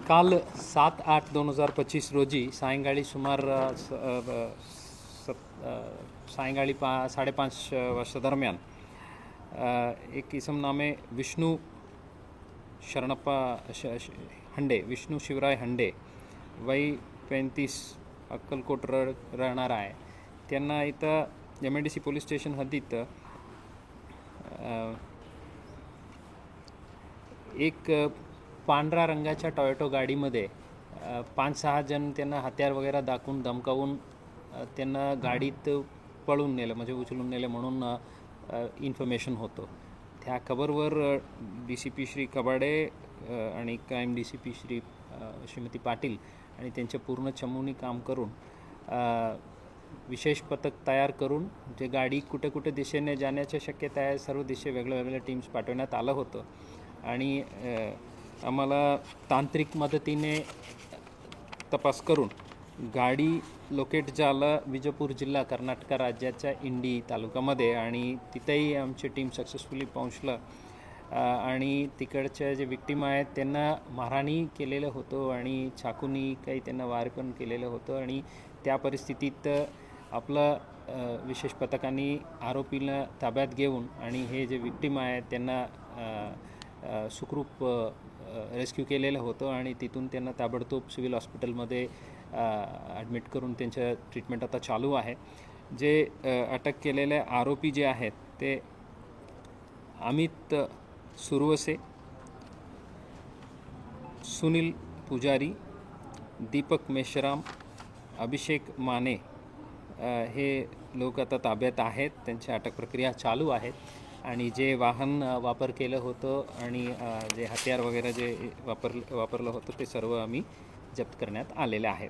काल 7/8/2025 रोजी सायंकाळी सुमार सायंकाळी 5:30 वाजता दरम्यान एक इसम नामे विष्णू शरणप्पा हंडे, विष्णू शिवराय हंडे, वय 35, अक्कलकोट राहणार आहे. त्यांना इथं MIDC पोलीस स्टेशन हद्दीत एक पांढऱ्या रंगाच्या टोयोटो गाडीमध्ये 5-6 जण त्यांना हत्यार वगैरे दाखवून धमकावून त्यांना गाडीत पळून नेलं, म्हणजे उचलून नेलं म्हणून इन्फॉर्मेशन होतं. त्या खबरवर DCP श्री कबाडे आणि क्राईम DCP श्रीमती पाटील आणि त्यांच्या पूर्ण चमूनी काम करून विशेष पथक तयार करून जे गाडी कुठे कुठे दिशेने जाण्याची शक्यता आहे सर्व दिशे वेगळ्या टीम्स पाठवण्यात आलं होतं. आणि आम्हाला तांत्रिक मदतीने तपास करून गाडी लोकेट झालं विजापूर जिल्हा कर्नाटक राज्याच्या इंडी तालुक्यामध्ये, आणि तिथेही आमची टीम सक्सेसफुली पोहोचलं. आणि तिकडच्या जे विक्टीम आहेत त्यांना मारहाणी केलेलं होतं आणि चाकूनी काही त्यांना वार पण केलेलं होतं. आणि त्या परिस्थितीत आपलं विशेष पथकांनी आरोपीला ताब्यात घेऊन आणि हे जे विक्टीम आहेत त्यांना सुखरूप रेस्क्यू केलेलं होतं आणि तिथून त्यांना ताबडतोब सिव्हिल हॉस्पिटलमध्ये ॲडमिट करून त्यांचं ट्रीटमेंट आता चालू आहे. जे अटक केलेले आरोपी जे आहेत ते अमित सुरवसे, सुनील पुजारी, दीपक मेश्राम, अभिषेक माने हे लोक आता ताब्यात आहेत. त्यांची अटक प्रक्रिया चालू आहे. आणि जे वाहन वापर केलं होतं आणि जे हत्यार वगैरे जे वापरलं होतं ते सर्व आम्ही जप्त करण्यात आलेले आहेत.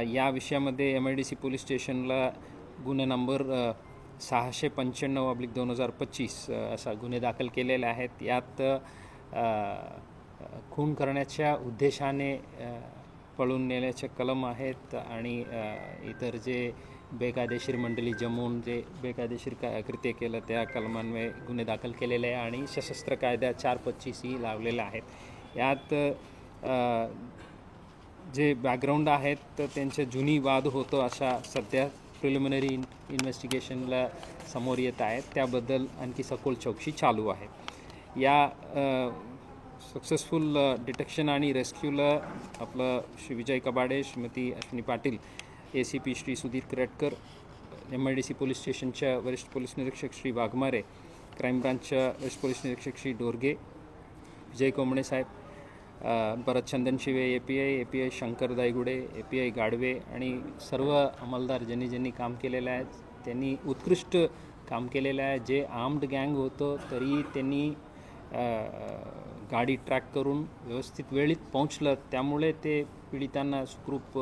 या विषयामध्ये MIDC पोलीस स्टेशनला गुन्हे नंबर 695/2025 असा गुन्हे दाखल केलेले आहेत. यात खून करण्याच्या उद्देशाने पळून नेण्याचे कलम आहेत आणि इतर जे बेकायदेशीर मंडळी जमवून जे बेकायदेशीर कृत्य केलं त्या कलमांमुळे गुन्हे दाखल केलेले आहे आणि सशस्त्र कायदा 425 लावलेले आहेत. यात जे बॅकग्राऊंड आहेत तर त्यांचे जुनी वाद होतो अशा सध्या प्रिलिमिनरी इन्व्हेस्टिगेशनला समोर येत आहेत. त्याबद्दल आणखी सखोल चौकशी चालू आहे. या सक्सेसफुल डिटेक्शन आणि रेस्क्यूला आपलं Shri Vijay Kabade, Shrimati Ashwini Patil, ACP Shri Sudhir Karatkar, MIDC police स्टेशनच्या वरिष्ठ पोलीस निरीक्षक श्री वाघमारे, क्राईम ब्रांचच्या वरिष्ठ पोलीस निरीक्षक श्री डोरगे, विजय कोंबणे साहेब, परत चंदन शिवे API शंकर दायगुडे, API गाडवे आणि सर्व अंमलदार ज्यांनी काम केलेलं आहे त्यांनी उत्कृष्ट काम केलेलं आहे. जे आर्म्ड गँग होतं तरी त्यांनी गाडी ट्रॅक करून व्यवस्थित वेळीत पोहोचलं, त्यामुळे ते पीडितांना सुखरूप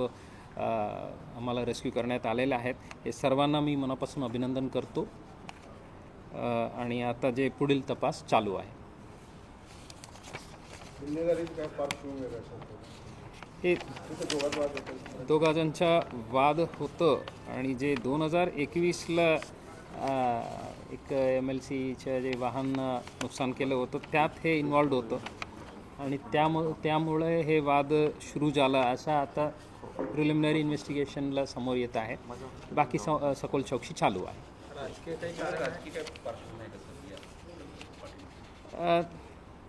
आम्हाला रेस्क्यू करण्यात आलेले आहेत. हे सर्वांना मी मनापासून अभिनंदन करतो. आणि आता जे पुढील तपास चालू आहे. हे दोघांचा वाद होतं आणि जे 2021ला एक MLCचं जे वाहन नुकसान केलं होतं त्यात हे इन्वॉल्ड होतं आणि त्यामुळे हे वाद सुरू झाला असं आता प्रिलिमिनरी इन्व्हेस्टिगेशनला समोर येत आहे. बाकी सखोल चौकशी चालू आहे.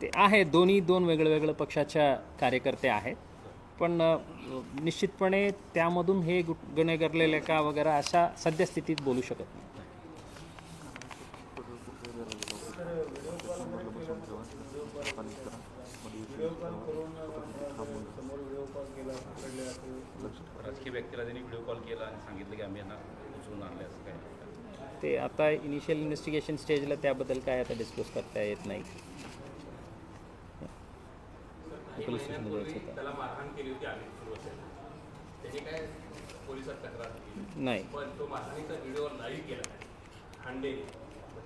ते आहे दोन वेगळ्या पक्षाच्या कार्यकर्ते आहेत, पण निश्चितपणे त्यामधून हे गुन्हे घडलेले का वगैरे अशा सद्यस्थितीत बोलू शकत नाही. राजकीय व्यक्तीला त्यांनी व्हिडिओ कॉल केला आणि सांगितलं की आम्ही यांना उचलून आणले असं काय? ते आता इनिशियल इन्व्हेस्टिगेशन स्टेजला त्याबद्दल काय आता डिस्कस करता येत नाही. पोलीस स्टेशनला जायचं होतं. त्याला मारहाण केली होती आम्ही त्याची काय पोलिसात तक्रार केली नाही, पण तो मारहाणीचा व्हिडिओ लाईव्ह केला हांडेने,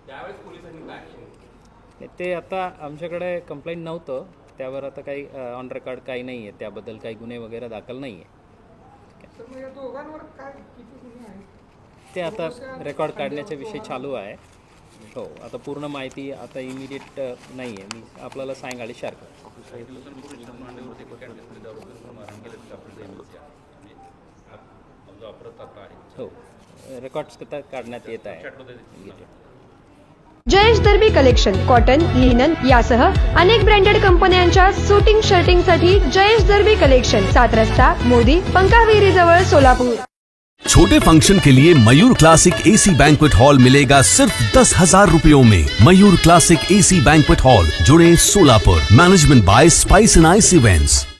त्यावेळेस पोलिसांनी काय ॲक्शन घेतली? ते आता आमच्याकडे कंप्लेंट नव्हतं त्यावर आता काही ऑन रेकॉर्ड काही नाही आहे, त्याबद्दल काही गुन्हे वगैरे दाखल नाही आहे. ते आता रेकॉर्ड काढण्याचा विषय चालू आहे. हो, आता पूर्ण माहिती आता इमिडिएट नाही आहे, मी आपल्याला सायंकाळी शेअर करतो. हो, रेकॉर्ड्स काढण्यात येत आहे. जयेश दर्बी कलेक्शन कॉटन, लिनन यासह अनेक ब्रँडेड कंपन्यांच्या सुटिंग शर्टिंगसाठी जयेश दर्बी कलेक्शन, 7 रस्ता मोदी, पंकाविहिरी जवळ, सोलापूर. छोटे फंक्शन के लिए Mayur classic AC banquet hall मिलेगा सिर्फ 10,000 रुपयों में. Mayur classic AC banquet hall, जुड़े, Solapur. Management by spice and ice events.